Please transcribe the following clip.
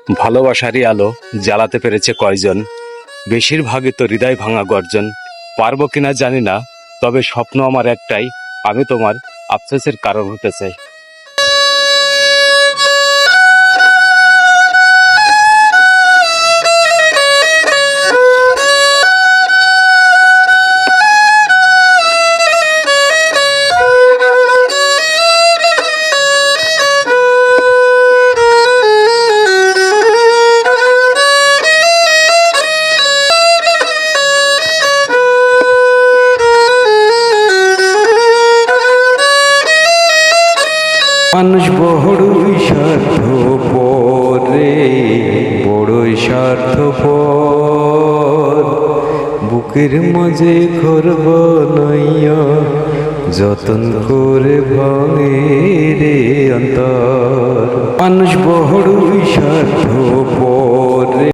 ভালোবাসারই আলো জ্বালাতে পেরেছে কয়জন, বেশিরভাগই তো হৃদয় ভাঙা গর্জন। পারবো কিনা জানি না, তবে স্বপ্ন আমার একটাই, আমি তোমার আফসোসের কারণ হতে চাই। মানুষ বড়ই স্বার্থপর রে, বড়ই স্বার্থপর। বুকের মাঝে ঘর বানাইয়া যতন করে ভাঙে রে অন্তর। মানুষ বড়ই স্বার্থপর